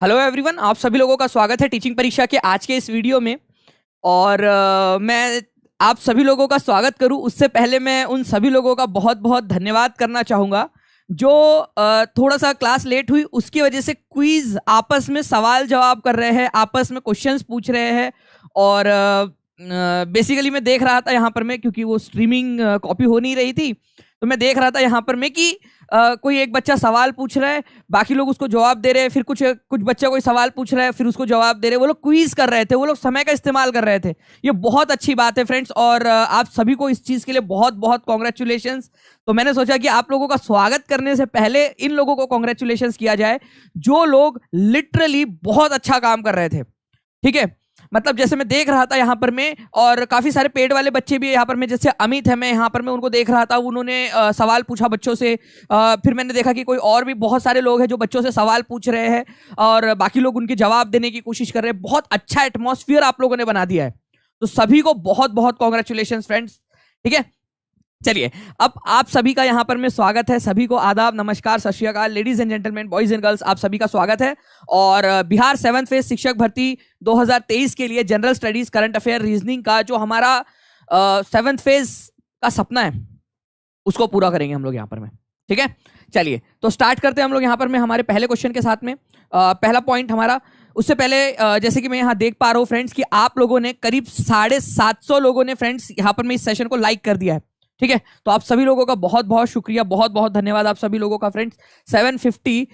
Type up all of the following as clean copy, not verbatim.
Hello everyone, आप सभी लोगों का स्वागत है टीचिंग परीक्षा के आज के इस वीडियो में। और मैं आप सभी लोगों का स्वागत करूं उससे पहले मैं उन सभी लोगों का बहुत बहुत धन्यवाद करना चाहूंगा जो थोड़ा सा क्लास लेट हुई उसकी वजह से क्विज आपस में सवाल जवाब कर रहे हैं, आपस में क्वेश्चंस पूछ रहे हैं। और बेसिकली मैं देख रहा था यहाँ पर मैं, क्योंकि वो स्ट्रीमिंग कॉपी हो नहीं रही थी, तो मैं देख रहा था यहाँ पर मैं कि कोई एक बच्चा सवाल पूछ रहा है, बाकी लोग उसको जवाब दे रहे हैं, फिर कुछ कुछ बच्चा कोई सवाल पूछ रहा है, फिर उसको जवाब दे रहे हैं। वो लोग क्विज कर रहे थे, वो लोग समय का इस्तेमाल कर रहे थे। ये बहुत अच्छी बात है फ्रेंड्स, और आप सभी को इस चीज के लिए बहुत बहुत कॉन्ग्रेचुलेशंस। तो मैंने सोचा कि आप लोगों का स्वागत करने से पहले इन लोगों को कॉन्ग्रेचुलेशंस किया जाए, जो लोग लिटरली बहुत अच्छा काम कर रहे थे। ठीक है, मतलब जैसे मैं देख रहा था यहाँ पर मैं, और काफी सारे पेड वाले बच्चे भी यहाँ पर मैं, जैसे अमित है, मैं यहाँ पर मैं उनको देख रहा था, उन्होंने सवाल पूछा बच्चों से। फिर मैंने देखा कि कोई और भी बहुत सारे लोग हैं जो बच्चों से सवाल पूछ रहे हैं, और बाकी लोग उनके जवाब देने की कोशिश कर रहे हैं। बहुत अच्छा एटमॉस्फियर आप लोगों ने बना दिया है, तो सभी को बहुत बहुत कॉन्ग्रेचुलेशन फ्रेंड्स। ठीक है, चलिए अब आप सभी का यहाँ पर में स्वागत है। सभी को आदाब, नमस्कार, सत श्री अकाल, ladies and gentleman, boys and girls, आप सभी का स्वागत है। और बिहार 7th फेज शिक्षक भर्ती 2023 के लिए general studies, current affair, reasoning का जो हमारा 7th फेज का सपना है उसको पूरा करेंगे हम लोग यहाँ पर में। ठीक है, चलिए तो स्टार्ट करते हैं हम लोग यहाँ पर में हमारे पहले क्वेश्चन के साथ में। पहला पॉइंट हमारा, उससे पहले जैसे कि मैं यहाँ देख पा रहा हूँ फ्रेंड्स कि आप लोगों ने करीब 750 लोगों ने फ्रेंड्स यहाँ पर में इस सेशन को लाइक कर दिया है। ठीक है, तो आप सभी लोगों का बहुत बहुत शुक्रिया, बहुत बहुत धन्यवाद आप सभी लोगों का फ्रेंड्स। 750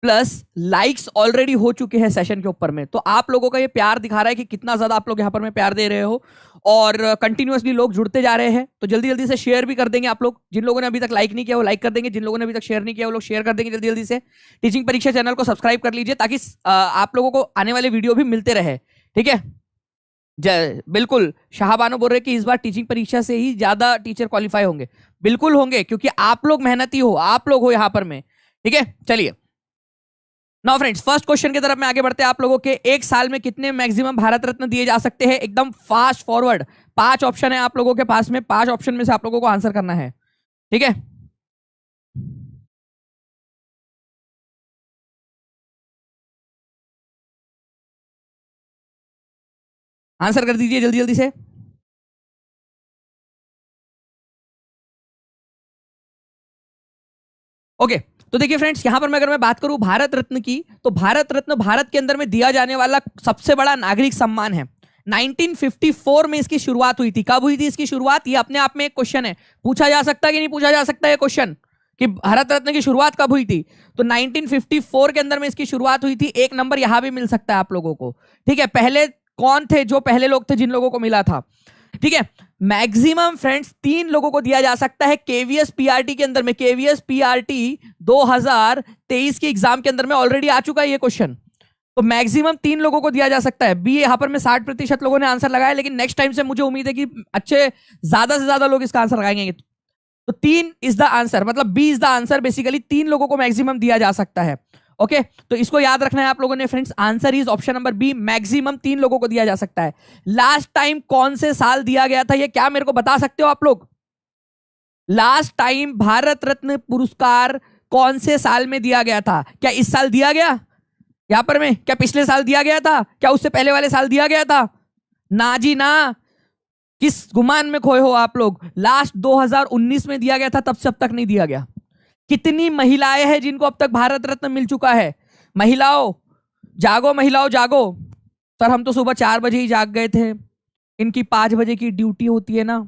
प्लस लाइक्स ऑलरेडी हो चुके हैं सेशन के ऊपर में, तो आप लोगों का ये प्यार दिखा रहा है कि कितना ज्यादा आप लोग यहाँ पर में प्यार दे रहे हो, और कंटिन्यूअसली लोग जुड़ते जा रहे हैं। तो जल्दी जल्दी से शेयर भी कर देंगे आप लोग। जिन लोगों ने अभी तक लाइक नहीं किया वो लाइक कर देंगे, जिन लोगों ने अभी तक शेयर नहीं किया वो लोग शेयर कर देंगे जल्दी जल्दी से। टीचिंग परीक्षा चैनल को सब्सक्राइब कर लीजिए ताकि आप लोगों को आने वाले वीडियो भी मिलते रहे। ठीक है, बिल्कुल शाहबानो बोल रहे कि इस बार टीचिंग परीक्षा से ही ज्यादा टीचर क्वालिफाई होंगे। बिल्कुल होंगे, क्योंकि आप लोग मेहनती हो, आप लोग हो यहाँ पर में। ठीक है, चलिए नाउ फ्रेंड्स, फर्स्ट क्वेश्चन की तरफ में आगे बढ़ते हैं। आप लोगों के एक साल में कितने मैक्सिमम भारत रत्न दिए जा सकते हैं? एकदम फास्ट फॉरवर्ड 5 ऑप्शन है आप लोगों के पास में, 5 ऑप्शन में से आप लोगों को आंसर करना है। ठीक है, आंसर कर दीजिए जल्दी जल्दी से। ओके, तो देखिए फ्रेंड्स, यहां पर मैं अगर मैं बात करूं भारत रत्न की, तो भारत रत्न भारत के अंदर में दिया जाने वाला सबसे बड़ा नागरिक सम्मान है। 1954 में इसकी शुरुआत हुई थी। कब हुई थी इसकी शुरुआत? ये अपने आप में एक क्वेश्चन है, पूछा जा सकता है कि नहीं पूछा जा सकता है क्वेश्चन, कि भारत रत्न की शुरुआत कब हुई थी। तो 1954 के अंदर में इसकी शुरुआत हुई थी। एक नंबर यहां भी मिल सकता है आप लोगों को। ठीक है, पहले कौन थे जो पहले लोग थे जिन लोगों को मिला था? ठीक है, मैक्सिमम फ्रेंड्स 3 लोगों को दिया जा सकता है केवीएस पीआरटी के अंदर में। केवीएस पीआरटी 2023 के एग्जाम के अंदर में ऑलरेडी आ चुका है ये क्वेश्चन। तो मैक्सिमम 3 लोगों को दिया जा सकता है। बी यहां पर में 60% लोगों ने आंसर लगाया, लेकिन नेक्स्ट टाइम से मुझे उम्मीद है कि अच्छे ज्यादा से ज्यादा लोग इसका आंसर लगाएंगे। तो 3 इज द आंसर, मतलब b is the answer. Basically 3 लोगों को मैक्सिमम दिया जा सकता है। ओके, तो इसको याद रखना है आप लोगों ने friends. Answer is option number b, maximum 3 लोगों को दिया जा सकता है। लास्ट टाइम कौन से साल दिया गया था, ये क्या मेरे को बता सकते हो आप लोग? लास्ट टाइम भारत रत्न पुरस्कार कौन से साल में दिया गया था? क्या इस साल दिया गया यहां पर में? क्या पिछले साल दिया गया था? क्या उससे पहले वाले साल दिया गया था? ना जी ना। किस गुमान में खोए हो आप लोग? लास्ट 2019 में दिया गया था, तब से अब तक नहीं दिया गया। कितनी महिलाएं हैं जिनको अब तक भारत रत्न मिल चुका है? महिलाओं जागो, महिलाओं जागो। सर हम तो सुबह 4 बजे ही जाग गए थे, इनकी 5 बजे की ड्यूटी होती है ना,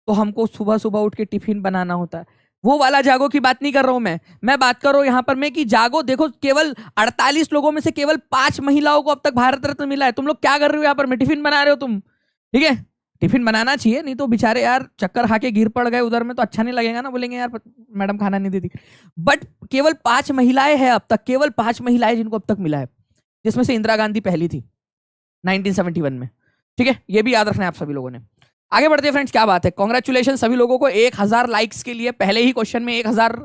तो हमको सुबह सुबह उठ के टिफिन बनाना होता है। वो वाला जागो की बात नहीं कर रहा हूं मैं बात कर रहा हूं यहां पर मैं कि जागो। देखो, केवल 48 लोगों में से केवल 5 महिलाओं को अब तक भारत रत्न मिला है। तुम लोग क्या कर रहे हो यहाँ पर में? टिफिन बना रहे हो तुम। ठीक है, टिफिन बनाना चाहिए, नहीं तो बेचारे यार चक्कर खा के गिर पड़ गए उधर में तो अच्छा नहीं लगेगा ना, बोलेंगे यार मैडम खाना नहीं देती। बट केवल 5 महिलाएं हैं अब तक, केवल 5 महिलाएं जिनको अब तक मिला है, जिसमें से इंदिरा गांधी पहली थी 1971 में। ठीक है, ये भी याद रखना है आप सभी लोगों ने। आगे बढ़ते हैं फ्रेंड्स, क्या बात है। कॉन्ग्रेचुलेशन सभी लोगों को 1000 लाइक्स के लिए। पहले ही क्वेश्चन में 1000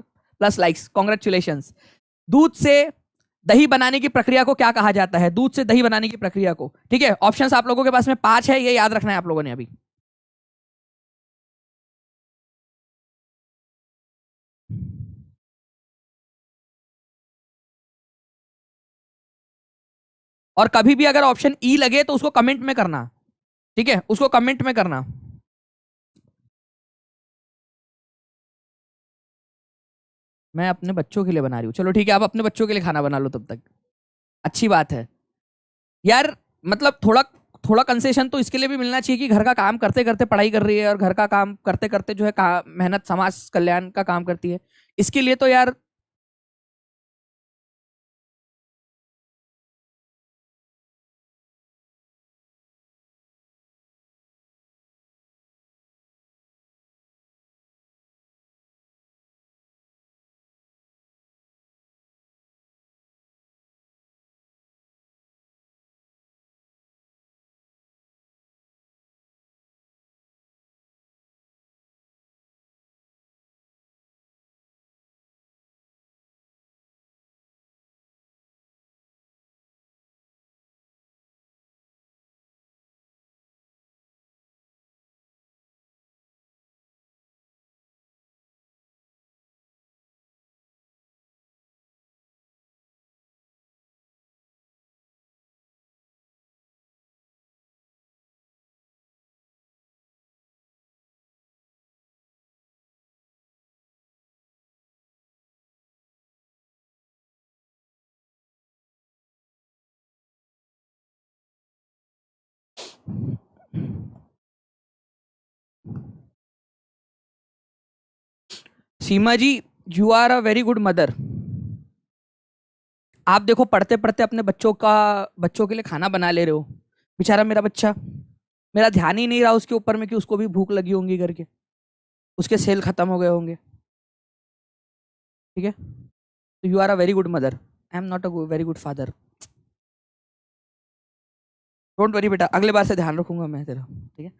प्लस लाइक्स, कॉन्ग्रेचुलेशन। दूध से दही बनाने की प्रक्रिया को क्या कहा जाता है? दूध से दही बनाने की प्रक्रिया को। ठीक है, ऑप्शंस आप लोगों के पास में 5 है, ये याद रखना है आप लोगों ने अभी। और कभी भी अगर ऑप्शन ई लगे तो उसको कमेंट में करना, ठीक है, उसको कमेंट में करना। मैं अपने बच्चों के लिए बना रही हूँ, चलो ठीक है, आप अपने बच्चों के लिए खाना बना लो तब तक, अच्छी बात है यार। मतलब थोड़ा थोड़ा कंसेशन तो इसके लिए भी मिलना चाहिए कि घर का काम करते करते पढ़ाई कर रही है और घर का काम करते करते जो है मेहनत समाज कल्याण का काम करती है, इसके लिए तो यार। Seema ji, you are a very good mother. आप देखो पढ़ते पढ़ते अपने बच्चों के लिए खाना बना ले रहे हो। बेचारा मेरा बच्चा, मेरा ध्यान ही नहीं रहा उसके ऊपर में कि उसको भी भूख लगी होंगी करके, उसके सेल खत्म हो गए होंगे, ठीक है। तो you are a very good mother, I am not a very good father. Don't worry बेटा, अगले बार से ध्यान रखूंगा मैं तेरा, ठीक है।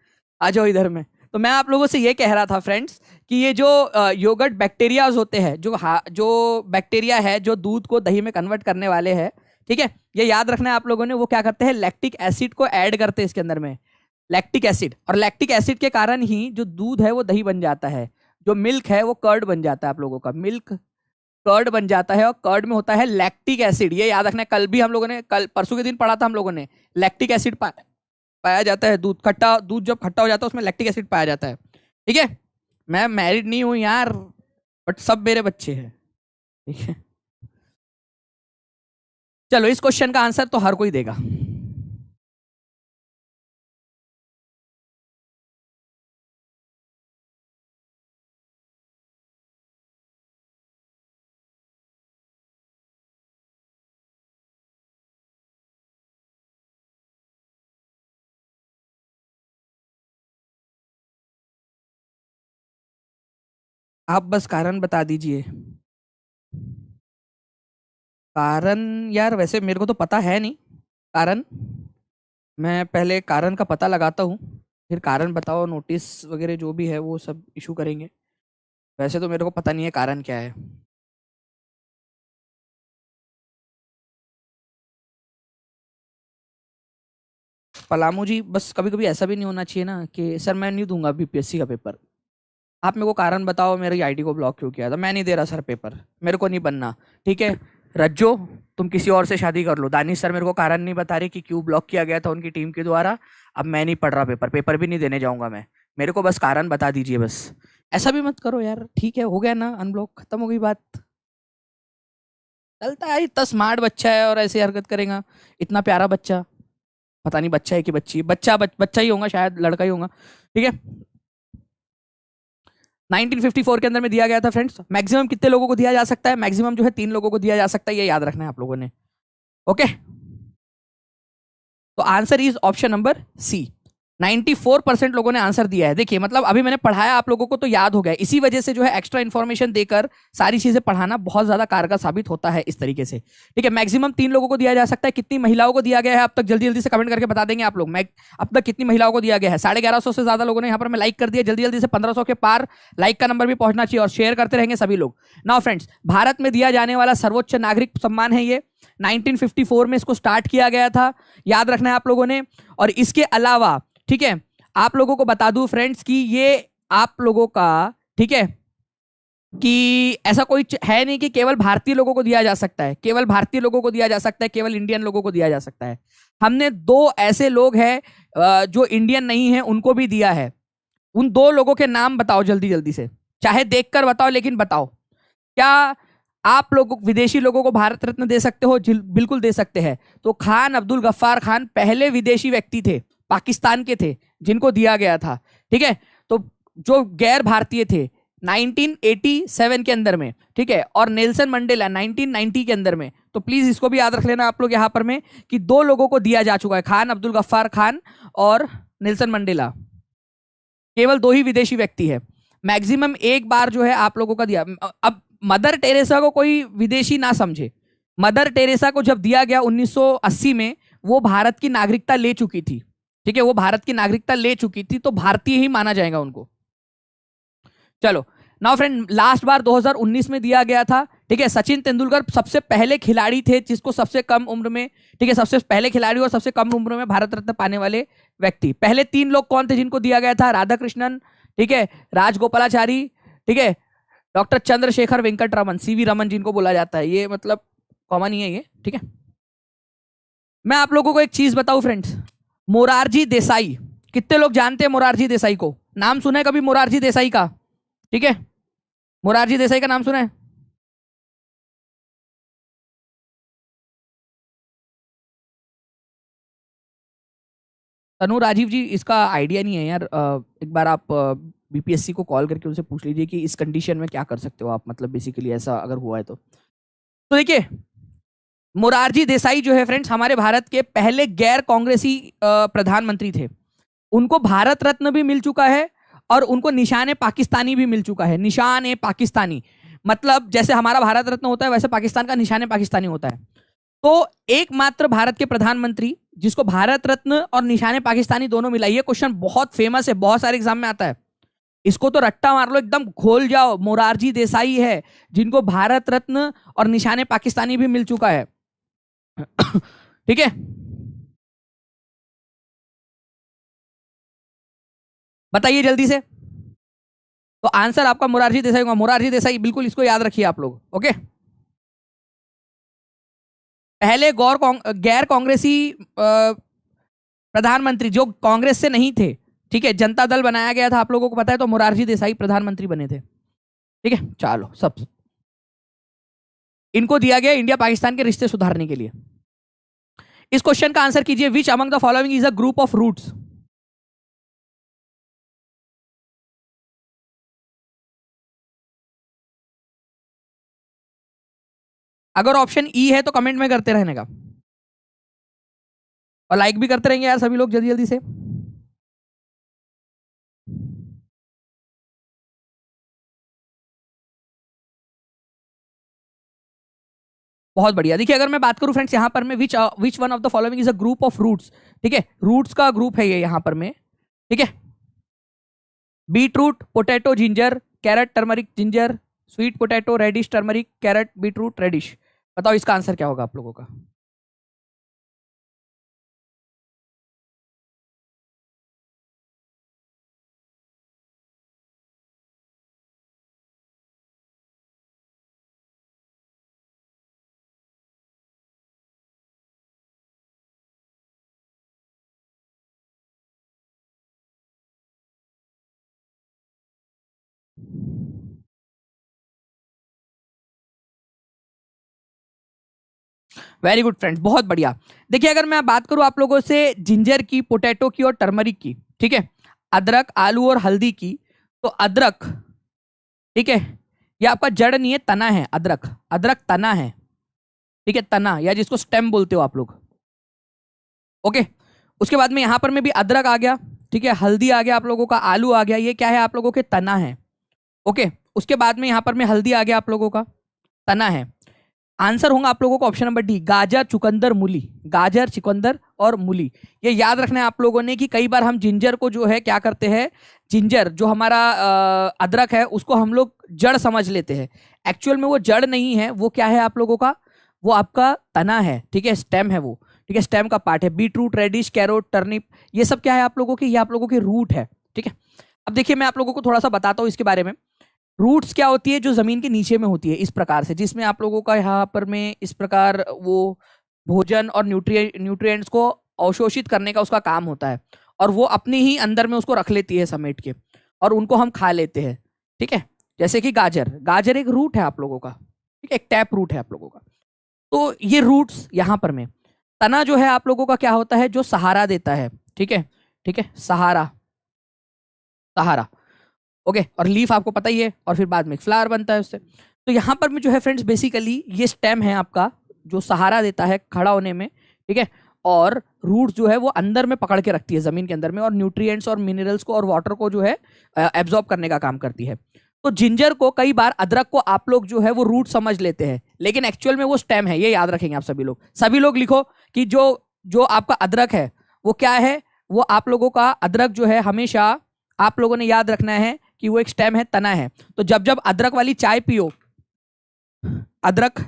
आ जाओ इधर में। तो मैं आप लोगों से ये कह रहा था फ्रेंड्स कि ये जो योगर्ट बैक्टीरियाज होते हैं, जो बैक्टीरिया है जो दूध को दही में कन्वर्ट करने वाले हैं, ठीक है, ये याद रखना है आप लोगों ने। वो क्या करते हैं, लैक्टिक एसिड को ऐड करते हैं इसके अंदर में, लैक्टिक एसिड। और लैक्टिक एसिड के कारण ही जो दूध है वो दही बन जाता है, जो मिल्क है वो कर्ड बन जाता है। आप लोगों का मिल्क कर्ड बन जाता है, और कर्ड में होता है लैक्टिक एसिड। ये याद रखना है, कल भी हम लोगों ने, कल परसों के दिन पढ़ा था हम लोगों ने, लैक्टिक एसिड पाया जाता है। दूध जब खट्टा हो जाता है उसमें लैक्टिक एसिड पाया जाता है, ठीक है। मैं मैरिड नहीं हूं यार, बट सब मेरे बच्चे हैं, ठीक है। चलो इस क्वेश्चन का आंसर तो हर कोई देगा। आप बस कारण बता दीजिए। कारण, यार वैसे मेरे को तो पता है नहीं कारण। मैं पहले कारण का पता लगाता हूँ, फिर कारण बताओ, नोटिस वगैरह जो भी है वो सब इशू करेंगे। वैसे तो मेरे को पता नहीं है कारण क्या है। पलामू जी, बस कभी कभी ऐसा भी नहीं होना चाहिए ना कि सर मैं नहीं दूंगा बीपीएससी का पेपर, आप मेरे को कारण बताओ मेरी आईडी को ब्लॉक क्यों किया था। मैं नहीं दे रहा सर पेपर, मेरे को नहीं बनना, ठीक है। रज्जो, तुम किसी और से शादी कर लो। दानिश सर मेरे को कारण नहीं बता रहे कि क्यों ब्लॉक किया गया था उनकी टीम के द्वारा। अब मैं नहीं पढ़ रहा पेपर, पेपर भी नहीं देने जाऊंगा मैं। मेरे को बस कारण बता दीजिए बस। ऐसा भी मत करो यार, ठीक है, हो गया ना अनब्लॉक, खत्म हो गई बात। चलता है, इतना स्मार्ट बच्चा है और ऐसे हरकत करेगा, इतना प्यारा बच्चा। पता नहीं बच्चा है कि बच्ची, बच्चा ही होगा शायद, लड़का ही होगा, ठीक है। 1954 के अंदर में दिया गया था फ्रेंड्स। मैक्सिमम कितने लोगों को दिया जा सकता है, मैक्सिमम जो है 3 लोगों को दिया जा सकता है, ये याद रखना है आप लोगों ने, ओके। तो answer is option number c. 94% लोगों ने आंसर दिया है। देखिए मतलब अभी मैंने पढ़ाया आप लोगों को तो याद हो गया, इसी वजह से जो है एक्स्ट्रा इन्फॉर्मेशन देकर सारी चीजें पढ़ाना बहुत ज्यादा कारगर साबित होता है इस तरीके से, ठीक है। मैक्सिमम 3 लोगों को दिया जा सकता है। कितनी महिलाओं को दिया गया है अब तक, जल्दी जल्दी से कमेंट करके बता देंगे आप लोग। मैं अब तक कितनी महिलाओं को दिया गया है? 1150 से ज्यादा लोगों ने यहाँ पर मैं लाइक कर दिया। जल्दी जल्दी से 1500 के पार लाइक का नंबर भी पहुंचना चाहिए, और शेयर करते रहेंगे सभी लोग। नाउ फ्रेंड्स, भारत में दिया जाने वाला सर्वोच्च नागरिक सम्मान है ये। 1954 में इसको स्टार्ट किया गया था, याद रखना है आप लोगों ने। और इसके अलावा, ठीक है, आप लोगों को बता दूं फ्रेंड्स कि ये आप लोगों का, ठीक है, कि ऐसा कोई है नहीं कि केवल भारतीय लोगों को दिया जा सकता है, केवल भारतीय लोगों को दिया जा सकता है, केवल इंडियन लोगों को दिया जा सकता है। हमने दो ऐसे लोग हैं जो इंडियन नहीं है, उनको भी दिया है। उन दो लोगों के नाम बताओ जल्दी जल्दी से, चाहे देखकर बताओ लेकिन बताओ। क्या आप लोगों विदेशी लोगों को भारत रत्न दे सकते हो? बिल्कुल दे सकते हैं। तो खान अब्दुल गफ्फार खान पहले विदेशी व्यक्ति थे, पाकिस्तान के थे, जिनको दिया गया था। ठीक है, तो जो गैर भारतीय थे 1987 के अंदर में, ठीक है, और नेल्सन मंडेला 1990 के अंदर में। तो प्लीज इसको भी याद रख लेना आप लोग यहां पर में कि दो लोगों को दिया जा चुका है, खान अब्दुल गफ्फार खान और नेल्सन मंडेला। केवल दो ही विदेशी व्यक्ति है, मैक्सिमम एक बार जो है आप लोगों का दिया। अब मदर टेरेसा को कोई विदेशी ना समझे, मदर टेरेसा को जब दिया गया 1980 में, वो भारत की नागरिकता ले चुकी थी। ठीक है, वो भारत की नागरिकता ले चुकी थी, तो भारतीय ही माना जाएगा उनको। चलो नाउ फ्रेंड, लास्ट बार 2019 में दिया गया था। ठीक है, सचिन तेंदुलकर सबसे पहले खिलाड़ी थे जिसको सबसे कम उम्र में, ठीक है, सबसे पहले खिलाड़ी और सबसे कम उम्र में भारत रत्न पाने वाले व्यक्ति। पहले तीन लोग कौन थे जिनको दिया गया था? राधाकृष्णन, ठीक है, राजगोपालाचारी, ठीक है, डॉक्टर चंद्रशेखर वेंकट रमन, सीवी रमन जिनको बोला जाता है। ये मतलब कॉमन ही है ये। ठीक है, मैं आप लोगों को एक चीज बताऊं फ्रेंड्स, मोरारजी देसाई, कितने लोग जानते हैं मोरारजी देसाई को? नाम सुना है कभी मोरारजी देसाई का? ठीक है, मोरारजी देसाई का नाम सुना है? तनु राजीव जी, इसका आइडिया नहीं है यार। एक बार आप बीपीएससी को कॉल करके उनसे पूछ लीजिए कि इस कंडीशन में क्या कर सकते हो आप, मतलब बेसिकली ऐसा अगर हुआ है तो देखिए, मोरारजी देसाई जो है फ्रेंड्स, हमारे भारत के पहले गैर कांग्रेसी प्रधानमंत्री थे। उनको भारत रत्न भी मिल चुका है और उनको निशान पाकिस्तानी भी मिल चुका है। निशान पाकिस्तानी मतलब जैसे हमारा भारत रत्न होता है, वैसे पाकिस्तान का निशान पाकिस्तानी होता है। तो एकमात्र भारत के प्रधानमंत्री जिसको भारत रत्न और निशान पाकिस्तानी दोनों मिला। ये क्वेश्चन बहुत फेमस है, बहुत सारे एग्जाम में आता है। इसको तो रट्टा मार लो, एकदम खोल जाओ। मोरारजी देसाई है जिनको भारत रत्न और निशान पाकिस्तानी भी मिल चुका है। ठीक है, बताइए जल्दी से। तो आंसर आपका मोरारजी देसाई होगा। मोरारजी देसाई, बिल्कुल इसको याद रखिए आप लोग। ओके, पहले गैर कांग्रेसी प्रधानमंत्री जो कांग्रेस से नहीं थे, ठीक है, जनता दल बनाया गया था, आप लोगों को पता है, तो मोरारजी देसाई प्रधानमंत्री बने थे। ठीक है, चलो सब इनको दिया गया इंडिया पाकिस्तान के रिश्ते सुधारने के लिए। इस क्वेश्चन का आंसर कीजिए, which among the following is a group of roots? अगर ऑप्शन ई है तो कमेंट में करते रहने का, और लाइक भी करते रहेंगे यार सभी लोग जल्दी जल्दी से। बहुत बढ़िया। देखिए, अगर मैं बात करूं फ्रेंड्स यहां पर मैं which one of the following is a group of roots, ठीक है, रूट्स का ग्रुप है ये यहां पर में। ठीक है, beetroot, potato, ginger, carrot, turmeric, ginger, sweet potato, radish, turmeric, carrot, beetroot, radish. बताओ इसका आंसर क्या होगा आप लोगों का? वेरी गुड फ्रेंड्स, बहुत बढ़िया। देखिए, अगर मैं बात करूं आप लोगों से जिंजर की, पोटैटो की और टर्मरिक की, ठीक है, अदरक, आलू और हल्दी की, तो अदरक, ठीक है, ये आपका जड़ नहीं है, तना है। अदरक, अदरक तना है, ठीक है, तना, या जिसको स्टेम बोलते हो आप लोग। ओके, उसके बाद में यहां पर में भी अदरक आ गया, ठीक है, हल्दी आ गया आप लोगों का, आलू आ गया, ये क्या है आप लोगों के? तना है। ओके, उसके बाद में यहां पर में हल्दी आ गया आप लोगों का, तना है। आंसर होगा आप लोगों को ऑप्शन नंबर डी, गाजर, चुकंदर, मूली। गाजर, चुकंदर और मूली। ये याद रखना है आप लोगों ने कि कई बार हम जिंजर को जो है क्या करते हैं, जिंजर जो हमारा अदरक है उसको हम लोग जड़ समझ लेते हैं। एक्चुअल में वो जड़ नहीं है, वो क्या है आप लोगों का? वो आपका तना है, ठीक है, स्टेम है वो, ठीक है, स्टेम का पार्ट है। Beetroot, radish, carrot, turnip, ये सब क्या है आप लोगों के? ये आप लोगों के रूट है। ठीक है, अब देखिए मैं आप लोगों को थोड़ा सा बताता हूँ इसके बारे में। रूट्स क्या होती है, जो जमीन के नीचे में होती है इस प्रकार से, जिसमें आप लोगों का यहाँ पर में इस प्रकार वो भोजन और न्यूट्रिएंट्स को अवशोषित करने का उसका काम होता है, और वो अपने ही अंदर में उसको रख लेती है समेट के, और उनको हम खा लेते हैं। ठीक है, जैसे कि गाजर, गाजर एक रूट है आप लोगों का, ठीक है, एक टैप रूट है आप लोगों का। तो ये रूट्स यहाँ पर में, तना जो है आप लोगों का क्या होता है, जो सहारा देता है। ठीक है, ठीक है, सहारा, सहारा, ओके। और लीफ आपको पता ही है, और फिर बाद में फ्लावर बनता है उससे। तो यहाँ पर में जो है फ्रेंड्स, बेसिकली ये स्टेम है आपका, जो सहारा देता है खड़ा होने में। ठीक है, और रूट जो है वो अंदर में पकड़ के रखती है जमीन के अंदर में, और न्यूट्रिएंट्स और मिनरल्स को और वाटर को जो है एब्जॉर्ब करने का काम करती है। तो जिंजर को, कई बार अदरक को आप लोग जो है वो रूट समझ लेते हैं, लेकिन एक्चुअल में वो स्टेम है, ये याद रखेंगे आप सभी लोग। सभी लोग लिखो कि जो जो आपका अदरक है वो क्या है, वो आप लोगों का अदरक जो है हमेशा आप लोगों ने याद रखना है कि वो एक स्टेम है, तना है। तो जब जब अदरक वाली चाय पियो, अदरक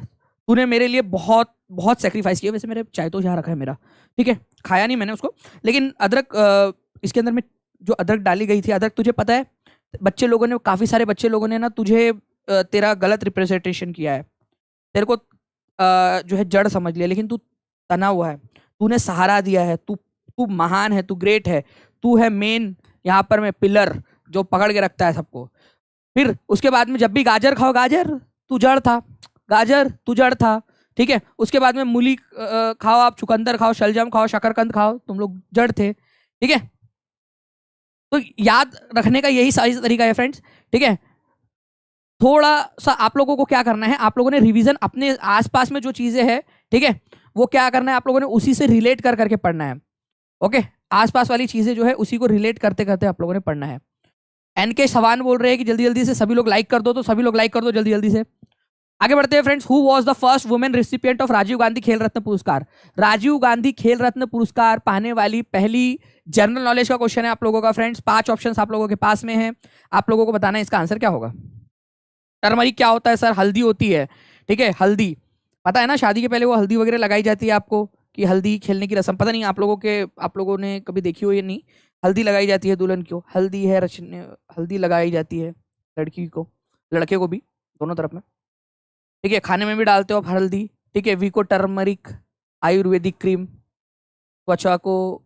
तूने मेरे लिए बहुत बहुत सेक्रीफाइस किया, वैसे मेरे चाय तो यहाँ रखा है मेरा, ठीक है, खाया नहीं मैंने उसको, लेकिन अदरक इसके अंदर में जो अदरक डाली गई थी, अदरक तुझे पता है, बच्चे लोगों ने, काफी सारे बच्चे लोगों ने ना तुझे तेरा गलत रिप्रेजेंटेशन किया है, तेरे को जो है जड़ समझ लिया, लेकिन तू तना हुआ है, तूने सहारा दिया है, तू तू महान है, तू ग्रेट है, तू है मेन यहाँ पर में पिलर जो पकड़ के रखता है सबको। फिर उसके बाद में जब भी गाजर खाओ, गाजर तू जड़ था, गाजर तू जड़ था। ठीक है, उसके बाद में मूली खाओ, आप चुकंदर खाओ, शलजम खाओ, शकरकंद खाओ, तुम लोग जड़ थे। ठीक है, तो याद रखने का यही सारी तरीका है फ्रेंड्स। ठीक है, थोड़ा सा आप लोगों को क्या करना है, आप लोगों ने रिवीजन अपने आसपास में जो चीजें हैं, ठीक है, वो क्या करना है, आप लोगों ने उसी से रिलेट कर करके पढ़ना है। ओके, आसपास वाली चीजें जो है उसी को रिलेट करते करते आप लोगों ने पढ़ना है। एनके सवान बोल रहे हैं कि जल्दी जल्दी से सभी लोग लाइक कर दो, तो सभी लोग लाइक कर दो जल्दी जल्दी से। आगे बढ़ते हैं friends. Who was the first women recipient of Rajiv Gandhi Khel Ratna पुरस्कार? राजीव गांधी खेल रत्न पुरस्कार पाने वाली पहली, जनरल नॉलेज का क्वेश्चन है आप लोगों का फ्रेंड्स, 5 ऑप्शंस आप लोगों के पास में है, आप लोगों को बताना है इसका आंसर क्या होगा। टर्मरिक क्या होता है सर? हल्दी होती है। ठीक है, हल्दी पता है ना, शादी के पहले वो हल्दी वगैरह लगाई जाती है आपको, कि हल्दी खेलने की रस्म, पता नहीं आप लोगों ने कभी देखी हो या नहीं। हल्दी लगाई जाती है दुल्हन को, हल्दी है रचने, हल्दी लगाई जाती है लड़की को, लड़के को भी, दोनों तरफ में। ठीक है, खाने में भी डालते हो आप हल्दी। ठीक है, विको टर्मरिक आयुर्वेदिक क्रीम, त्वचा को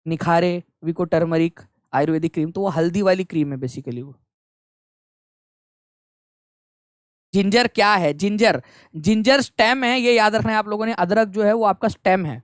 निखारे, विको टर्मरिक आयुर्वेदिक क्रीम, तो वो हल्दी वाली क्रीम है बेसिकली वो। जिंजर क्या है? जिंजर, जिंजर स्टेम है, ये याद रखना है आप लोगों ने। अदरक जो है वो आपका स्टेम है।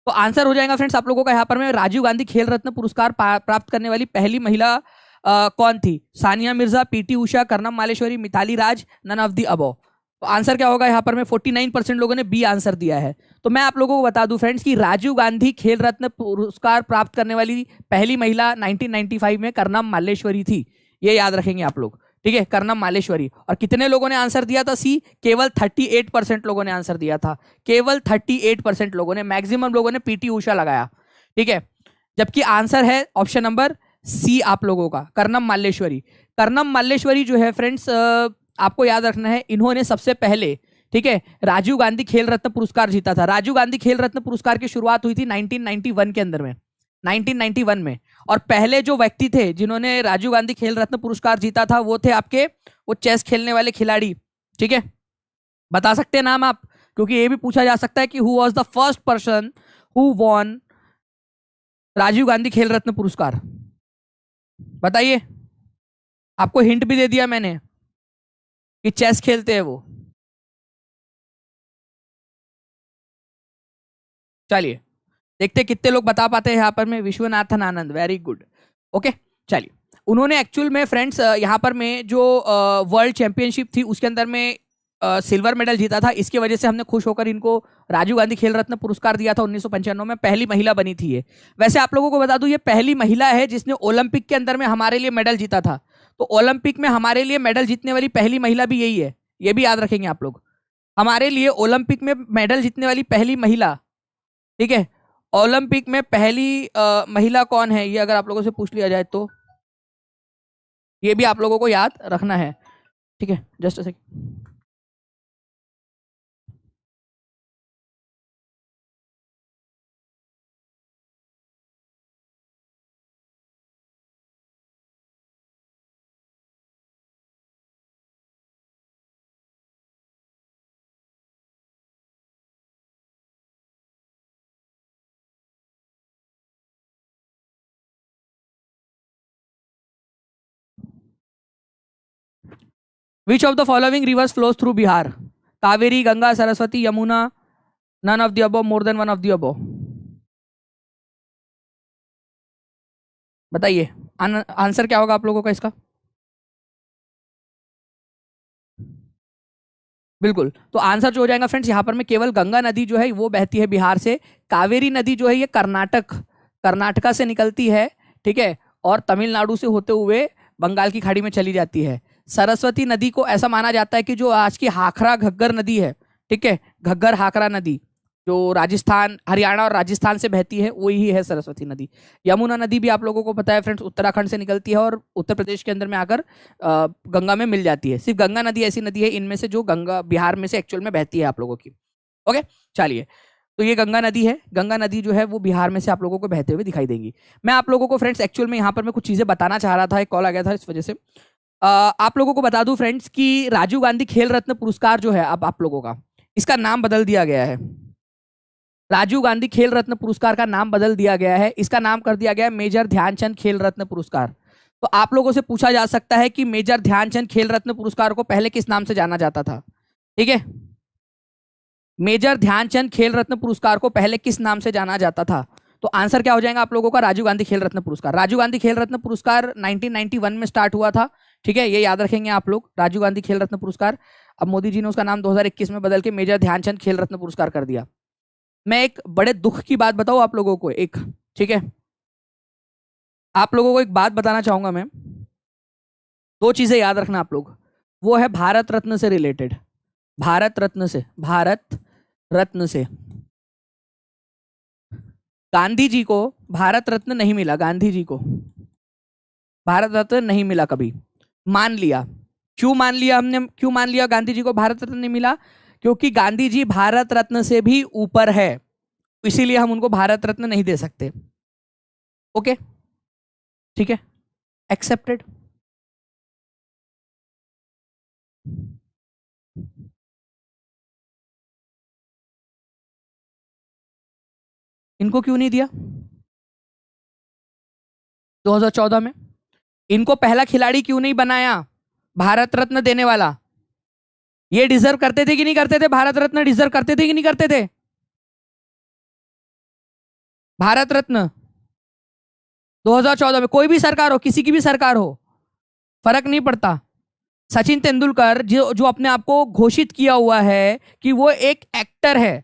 तो आंसर हो जाएगा फ्रेंड्स आप लोगों का यहाँ पर में, राजीव गांधी खेल रत्न पुरस्कार प्राप्त करने वाली पहली महिला कौन थी? Sania Mirza, PT Usha, Karnam Malleswari, Mithali Raj, none of the above. तो आंसर क्या होगा यहाँ पर में? 49% लोगों ने बी आंसर दिया है। तो मैं आप लोगों को बता दूं फ्रेंड्स कि राजीव गांधी खेल रत्न पुरस्कार प्राप्त करने वाली पहली महिला 1995 में कर्नम मालेश्वरी थी, ये याद रखेंगे आप लोग। ठीक है, कर्नम मालेश्वरी। और कितने लोगों ने आंसर दिया था सी? केवल 38% लोगों ने आंसर दिया था, केवल 38% लोगों ने, मैक्सिमम लोगों ने पीटी उषा लगाया। ठीक है, जबकि आंसर है ऑप्शन नंबर सी आप लोगों का, कर्नम मालेश्वरी। कर्नम मालेश्वरी जो है फ्रेंड्स, आपको याद रखना है, इन्होंने सबसे पहले, ठीक है, राजीव गांधी खेल रत्न पुरस्कार जीता था। राजीव गांधी खेल रत्न पुरस्कार की शुरुआत हुई थी 1991 के अंदर में, 1991 में। और पहले जो व्यक्ति थे जिन्होंने राजीव गांधी खेल रत्न पुरस्कार जीता था, वो थे आपके वो चेस खेलने वाले खिलाड़ी। ठीक है, बता सकते हैं नाम आप? क्योंकि ये भी पूछा जा सकता है कि who was the first person who won Rajiv Gandhi Khel Ratna पुरस्कार, बताइए। आपको हिंट भी दे दिया मैंने कि चेस खेलते हैं वो। चलिए देखते कितने लोग बता पाते हैं यहाँ पर में। Viswanathan Anand, very good. Okay, चलिए, उन्होंने एक्चुअल में फ्रेंड्स यहाँ पर में जो वर्ल्ड चैंपियनशिप थी उसके अंदर में सिल्वर मेडल जीता था। इसकी वजह से हमने खुश होकर इनको राजीव गांधी खेल रत्न पुरस्कार दिया था 1995 में। पहली महिला बनी थी ये। वैसे आप लोगों को बता दूं, ये पहली महिला है जिसने ओलंपिक के अंदर में हमारे लिए मेडल जीता था। तो ओलंपिक में हमारे लिए मेडल जीतने वाली पहली महिला भी यही है, ये भी याद रखेंगे आप लोग। हमारे लिए ओलंपिक में मेडल जीतने वाली पहली महिला, ठीक है, ओलंपिक में पहली महिला कौन है, ये अगर आप लोगों से पूछ लिया जाए तो ये भी आप लोगों को याद रखना है। ठीक है, just a second. Which of the following rivers flows through Bihar? Kaveri, Ganga, Saraswati, Yamuna, none of the above, more than one of the above. बताइए आंसर क्या होगा आप लोगों का इसका? बिल्कुल, तो आंसर जो हो जाएगा फ्रेंड्स यहाँ पर में केवल गंगा नदी जो है वो बहती है बिहार से। कावेरी नदी जो है ये कर्नाटका से निकलती है, ठीक है, और तमिलनाडु से होते हुए बंगाल की खाड़ी में चली जाती है। सरस्वती नदी को ऐसा माना जाता है कि जो आज की हाखरा घग्गर नदी है, ठीक है, घग्गर हाखरा नदी जो राजस्थान, हरियाणा और राजस्थान से बहती है, वही है सरस्वती नदी। यमुना नदी भी आप लोगों को पता है फ्रेंड्स उत्तराखंड से निकलती है और उत्तर प्रदेश के अंदर में आकर गंगा में मिल जाती है। सिर्फ गंगा नदी ऐसी नदी है इनमें से जो गंगा बिहार में से एक्चुअल में बहती है आप लोगों की। ओके, चलिए, तो ये गंगा नदी है। गंगा नदी जो है वो बिहार में से आप लोगों को बहते हुए दिखाई देंगी। मैं आप लोगों को फ्रेंड्स एक्चुअल में यहाँ पर मैं कुछ चीजें बताना चाह रहा था, एक कॉल आ गया था इस वजह से। आप लोगों को बता दूं फ्रेंड्स कि राजीव गांधी खेल रत्न पुरस्कार जो है अब आप लोगों का, इसका नाम बदल दिया गया है। राजीव गांधी खेल रत्न पुरस्कार का नाम बदल दिया गया है, इसका नाम कर दिया गया है मेजर ध्यानचंद खेल रत्न पुरस्कार। तो आप लोगों से पूछा जा सकता है कि मेजर ध्यानचंद खेल रत्न पुरस्कार को पहले किस नाम से जाना जाता था? ठीक है, मेजर ध्यानचंद खेल रत्न पुरस्कार को पहले किस नाम से जाना जाता था? तो आंसर क्या हो जाएगा आप लोगों का? राजीव गांधी खेल रत्न पुरस्कार। राजीव गांधी खेल रत्न पुरस्कार 1991 में स्टार्ट हुआ था, ठीक है, ये याद रखेंगे आप लोग, राजीव गांधी खेल रत्न पुरस्कार। अब मोदी जी ने उसका नाम 2021 में बदल के मेजर ध्यानचंद खेल रत्न पुरस्कार कर दिया। मैं एक बड़े दुख की बात बताऊं आप लोगों को, एक, ठीक है, आप लोगों को एक बात बताना चाहूंगा मैं। दो चीजें याद रखना आप लोग, वो है भारत रत्न से रिलेटेड, भारत रत्न से गांधी जी को भारत रत्न नहीं मिला, गांधी जी को भारत रत्न नहीं मिला कभी, मान लिया। क्यों मान लिया हमने, क्यों मान लिया गांधी जी को भारत रत्न नहीं मिला? क्योंकि गांधी जी भारत रत्न से भी ऊपर है, इसीलिए हम उनको भारत रत्न नहीं दे सकते। ओके, ठीक है, एक्सेप्टेड। इनको क्यों नहीं दिया 2014 में? इनको पहला खिलाड़ी क्यों नहीं बनाया भारत रत्न देने वाला? ये डिजर्व करते थे कि नहीं करते थे? भारत रत्न डिजर्व करते थे कि नहीं करते थे? भारत रत्न 2014 में कोई भी सरकार हो, किसी की भी सरकार हो, फर्क नहीं पड़ता। सचिन तेंदुलकर जो अपने आप को घोषित किया हुआ है कि वो एक एक्टर है,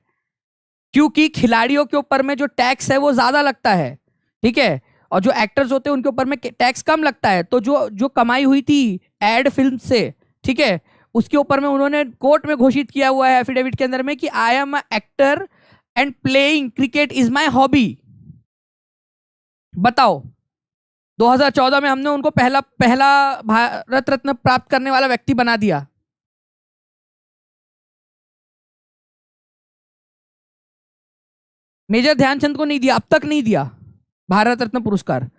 क्योंकि खिलाड़ियों के ऊपर में जो टैक्स है वो ज्यादा लगता है, ठीक है, और जो एक्टर्स होते हैं उनके ऊपर में टैक्स कम लगता है। तो जो कमाई हुई थी एड फिल्म से, ठीक है, उसके ऊपर में उन्होंने कोर्ट में घोषित किया हुआ है एफिडेविट के अंदर में कि I am a actor and playing cricket is my hobby. बताओ, 2014 में हमने उनको पहला भारत रत्न प्राप्त करने वाला व्यक्ति बना दिया। मेजर ध्यानचंद को नहीं दिया, अब तक नहीं दिया भारत रत्न पुरस्कार,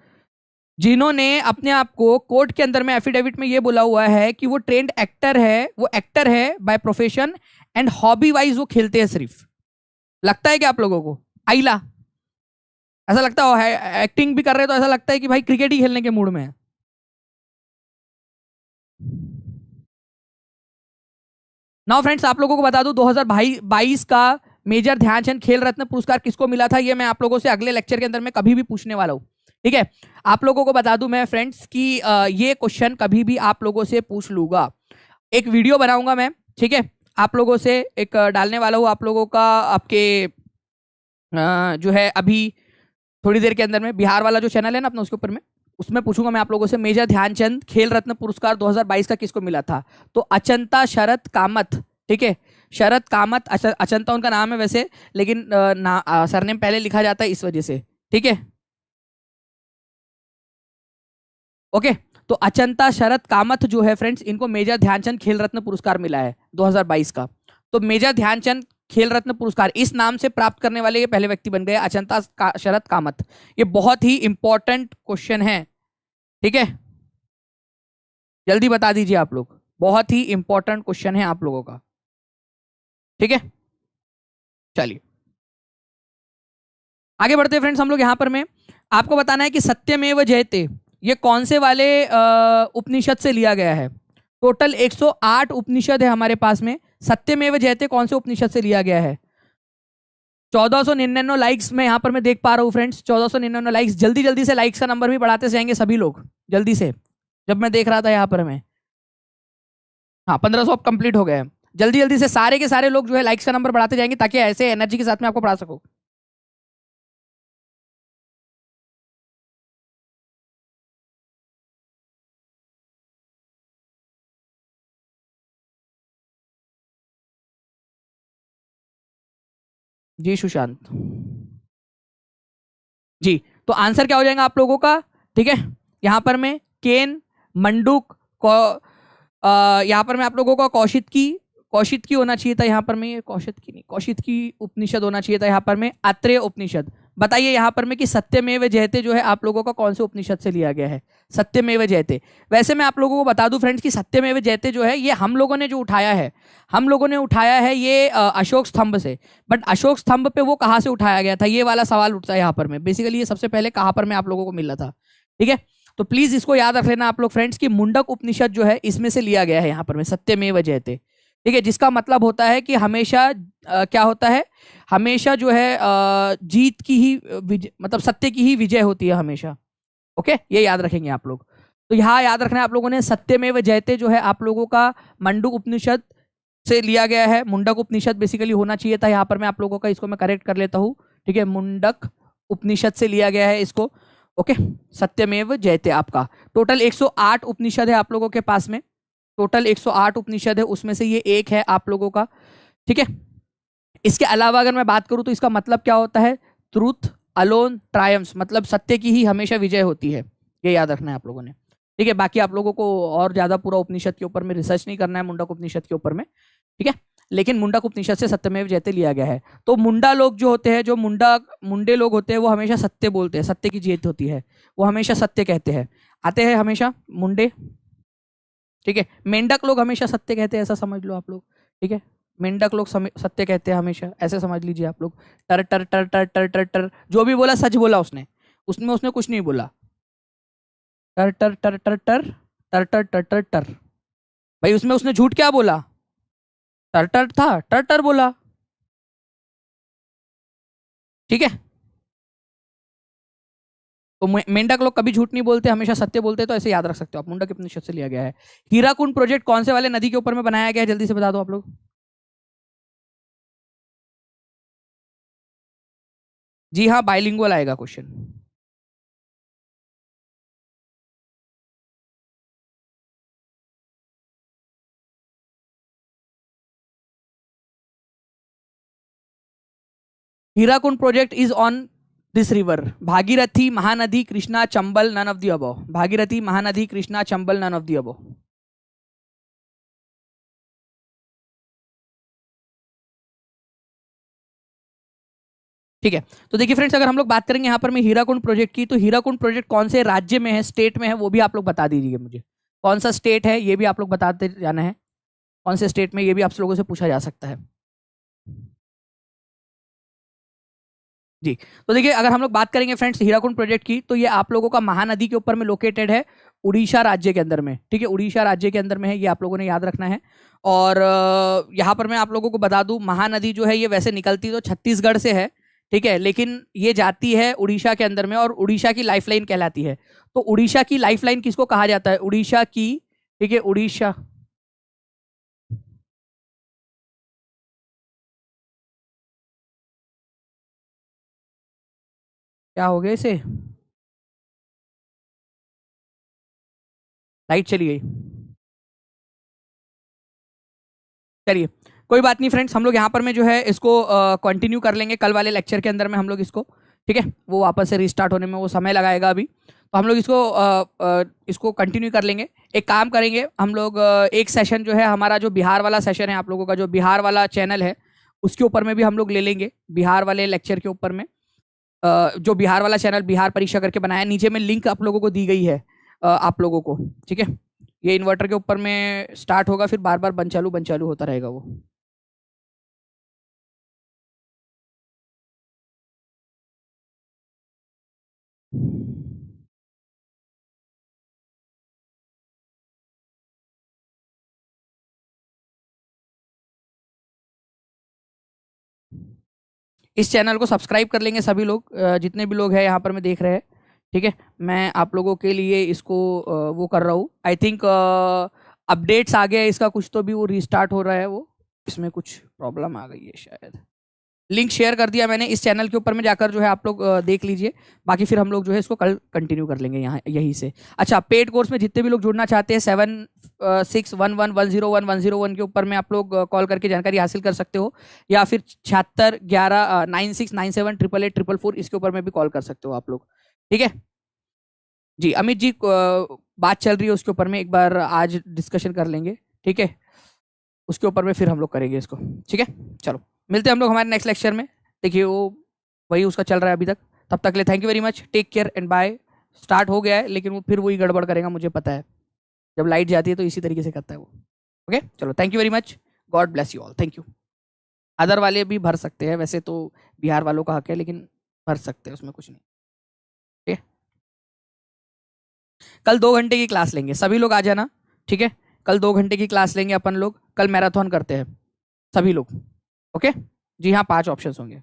जिन्होंने अपने आप को कोर्ट के अंदर में एफिडेविट में ये बोला हुआ है कि वो ट्रेंड एक्टर है, वो एक्टर है by profession and hobby wise वो खेलते हैं सिर्फ। लगता है कि आप लोगों को आइला ऐसा लगता है, एक्टिंग भी कर रहे तो ऐसा लगता है कि भाई क्रिकेट ही खेलने के मूड में है। नाउ फ्रेंड्स, आप लोगों को बता दूं 2022 का मेजर ध्यानचंद खेल रत्न पुरस्कार किसको मिला था, ये मैं आप लोगों से अगले लेक्चर के अंदर में कभी भी पूछने वाला हूं, ठीक है। आप लोगों को बता दूं मैं फ्रेंड्स कि ये क्वेश्चन कभी भी आप लोगों से पूछ लूंगा, एक वीडियो बनाऊंगा मैं, ठीक है, आप लोगों से एक डालने वाला हूँ आप लोगों का, आपके जो है अभी थोड़ी देर के अंदर में बिहार वाला जो चैनल है ना अपना, उसके ऊपर में, उसमें पूछूंगा मैं आप लोगों से मेजर ध्यानचंद खेल रत्न पुरस्कार 2022 का किसको मिला था। तो अचंता शरद कामत, ठीक है, शरद कामत, अचंता उनका नाम है वैसे, लेकिन सरनेम पहले लिखा जाता है इस वजह से, ठीक है, ओके। तो अचंता शरद कामत जो है फ्रेंड्स, इनको मेजर ध्यानचंद खेल रत्न पुरस्कार मिला है 2022 का। तो मेजर ध्यानचंद खेल रत्न पुरस्कार इस नाम से प्राप्त करने वाले ये पहले व्यक्ति बन गए, अचंता शरद कामत। ये बहुत ही इंपॉर्टेंट क्वेश्चन है, ठीक है, जल्दी बता दीजिए आप लोग, बहुत ही इंपॉर्टेंट क्वेश्चन है आप लोगों का, ठीक है। चलिए आगे बढ़ते हैं फ्रेंड्स, हम लोग यहां पर में आपको बताना है कि सत्यमेव जयते ये कौन से वाले उपनिषद से लिया गया है। टोटल 108 उपनिषद है हमारे पास में। सत्यमेव जयते कौन से उपनिषद से लिया गया है? 1499 लाइक्स में यहाँ पर मैं देख पा रहा हूँ फ्रेंड्स, 1499 लाइक्स। जल्दी जल्दी से लाइक्स का नंबर भी बढ़ाते जाएंगे सभी लोग, जल्दी से। जब मैं देख रहा था यहाँ पर मैं, हाँ 1500 अब कंप्लीट हो गए हैं। जल्दी जल्दी से सारे के सारे लोग जो है लाइक्स का नंबर बढ़ाते जाएंगे, ताकि ऐसे एनर्जी के साथ में आपको पढ़ा सकूं। जी सुशांत जी, तो आंसर क्या हो जाएगा आप लोगों का? ठीक है, यहाँ पर मैं केन, मंडूक, यहाँ पर मैं आप लोगों को कौशित की होना चाहिए था। यहाँ पर मैं ये कौशित की नहीं, कौशित की उपनिषद होना चाहिए था। यहाँ पर मैं आत्रेय उपनिषद। बताइए यहाँ पर मैं कि सत्यमेव जयते जो है आप लोगों का कौन से उपनिषद से लिया गया है? सत्यमेव जयते। वैसे मैं आप लोगों को बता दूं फ्रेंड्स कि सत्यमेव जयते जो है ये हम लोगों ने जो उठाया है, हम लोगों ने उठाया है ये अशोक स्तंभ से। बट अशोक स्तंभ पे वो कहाँ से उठाया गया था, ये वाला सवाल उठता है यहाँ पर में। बेसिकली ये सबसे पहले कहाँ पर में आप लोगों को मिला था? ठीक है, तो प्लीज इसको याद रख लेना आप लोग फ्रेंड्स कि मुंडक उपनिषद जो है इसमें से लिया गया है यहाँ पर में, सत्यमेव जयते। ठीक है, जिसका मतलब होता है कि हमेशा क्या होता है, हमेशा जो है जीत की ही मतलब सत्य की ही विजय होती है हमेशा। ओके, ये याद रखेंगे आप लोग। तो यहाँ याद रखना है आप लोगों ने, सत्यमेव जयते जो है आप लोगों का मंडूक उपनिषद से लिया गया है। मुंडक उपनिषद बेसिकली होना चाहिए था यहाँ पर मैं आप लोगों का, इसको मैं करेक्ट कर लेता हूँ। ठीक है, मुंडक उपनिषद से लिया गया है इसको। ओके, सत्यमेव जयते आपका। टोटल 108 उपनिषद है आप लोगों के पास में, टोटल 108 उपनिषद है, उसमें से ये एक है आप लोगों का। ठीक है, इसके अलावा अगर मैं बात करूं तो इसका मतलब क्या होता है? ट्रूथ अलोन ट्रायम्स, मतलब सत्य की ही हमेशा विजय होती है। ये याद रखना है आप लोगों ने। ठीक है, बाकी आप लोगों को और ज्यादा पूरा उपनिषद के ऊपर में रिसर्च नहीं करना है, मुंडक उपनिषद के ऊपर में। ठीक है, लेकिन मुंडक उपनिषद से सत्यमेव जयते लिया गया है। तो मुंडा लोग जो होते हैं, जो मुंडे लोग होते हैं, वो हमेशा सत्य बोलते हैं, सत्य की जीत होती है, वो हमेशा सत्य कहते हैं, आते हैं हमेशा मुंडे। ठीक है, मेंढक लोग हमेशा सत्य कहते हैं, ऐसा समझ लो आप लोग। ठीक है, मेंढक लोग सत्य कहते हैं हमेशा, ऐसे समझ लीजिए आप लोग। टर टर टर टर टर टर टर, जो भी बोला सच बोला उसने, उसमें उसने कुछ नहीं बोला। टर टर टर टर टर टर टर टर टर टर, भाई उसमें उसने झूठ क्या बोला? टर टर था, टर टर बोला। ठीक है, तो मेंढक लोग कभी झूठ नहीं बोलते, हमेशा सत्य बोलते हैं, तो ऐसे याद रख सकते हो आप। मुंडक उपनिषद से लिया गया है। हीराकुंड प्रोजेक्ट कौन से वाले नदी के ऊपर में बनाया गया है, जल्दी से बता दो आप लोग। जी हाँ, बाइलिंगुअल आएगा question. Hirakud project is on this river: Bhagirathi, Mahanadi, Krishna, Chambal, none of the above. Bhagirathi, Mahanadi, Krishna, Chambal, none of the above. ठीक है, तो देखिए फ्रेंड्स, अगर हम लोग बात करेंगे यहाँ पर मैं हीराकुंड प्रोजेक्ट की, तो हीराकुंड प्रोजेक्ट कौन से राज्य में है, स्टेट में है, वो भी आप लोग बता दीजिए मुझे। कौन सा स्टेट है ये भी आप लोग बताते जाना है, कौन से स्टेट में, ये भी आप लोगों से पूछा जा सकता है। जी, तो देखिए अगर हम लोग बात करेंगे फ्रेंड्स हीराकुंड प्रोजेक्ट की, तो ये आप लोगों का महानदी के ऊपर में लोकेटेड है, उड़ीसा राज्य के अंदर में। ठीक है, उड़ीसा राज्य के अंदर में है, ये आप लोगों ने याद रखना है। और यहाँ पर मैं आप लोगों को बता दूं, महानदी जो है ये वैसे निकलती तो छत्तीसगढ़ से है। ठीक है, लेकिन ये जाती है उड़ीसा के अंदर में, और उड़ीसा की लाइफलाइन कहलाती है। तो उड़ीसा की लाइफलाइन किसको कहा जाता है? उड़ीसा की, ठीक है, उड़ीसा। क्या हो गया इसे? लाइट चली गई। चलिए, कोई बात नहीं फ्रेंड्स, हम लोग यहाँ पर में जो है इसको कंटिन्यू कर लेंगे कल वाले लेक्चर के अंदर में हम लोग इसको। ठीक है, वो वापस से रिस्टार्ट होने में वो समय लगाएगा अभी, तो हम लोग इसको कंटिन्यू कर लेंगे। एक काम करेंगे हम लोग, एक सेशन जो है हमारा, जो बिहार वाला सेशन है आप लोगों का, जो बिहार वाला चैनल है उसके ऊपर में भी हम लोग ले लेंगे, बिहार वाले लेक्चर के ऊपर में। जो बिहार वाला चैनल बिहार परीक्षा करके बनाया, नीचे में लिंक आप लोगों को दी गई है आप लोगों को। ठीक है, ये इन्वर्टर के ऊपर में स्टार्ट होगा, फिर बार बार बंद चालू होता रहेगा वो। इस चैनल को सब्सक्राइब कर लेंगे सभी लोग, जितने भी लोग हैं यहाँ पर मैं देख रहे हैं, ठीक है। मैं आप लोगों के लिए इसको वो कर रहा हूँ। आई थिंक अपडेट्स आ गया है इसका कुछ, तो भी वो रिस्टार्ट हो रहा है, वो इसमें कुछ प्रॉब्लम आ गई है शायद। लिंक शेयर कर दिया मैंने इस चैनल के ऊपर में, जाकर जो है आप लोग देख लीजिए। बाकी फिर हम लोग जो है इसको कल कंटिन्यू कर लेंगे यहाँ यहीं से। अच्छा, पेड कोर्स में जितने भी लोग जुड़ना चाहते हैं 7611101101 के ऊपर में आप लोग कॉल करके जानकारी हासिल कर सकते हो, या फिर 76119697888844 इसके ऊपर में भी कॉल कर सकते हो आप लोग, ठीक है जी। अमित जी बात चल रही है उसके ऊपर में, एक बार आज डिस्कशन कर लेंगे, ठीक है, उसके ऊपर में फिर हम लोग करेंगे इसको, ठीक है। चलो मिलते हैं हम लोग हमारे नेक्स्ट लेक्चर में। देखिए वो वही उसका चल रहा है अभी तक। तब तक के लिए thank you very much, take care and bye. Start हो गया है लेकिन वो फिर वही गड़बड़ करेगा, मुझे पता है, जब लाइट जाती है तो इसी तरीके से करता है वो। ओके चलो, thank you very much, God bless you all, thank you. Other वाले भी भर सकते हैं, वैसे तो बिहार वालों का हक है, लेकिन भर सकते हैं, उसमें कुछ नहीं, ठीक है। कल 2 घंटे की क्लास लेंगे, सभी लोग आ जाना, ठीक है। कल 2 घंटे की क्लास लेंगे अपन लोग, कल मैराथन करते हैं सभी लोग, ओके जी हाँ। 5 ऑप्शंस होंगे,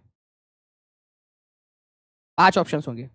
5 ऑप्शंस होंगे।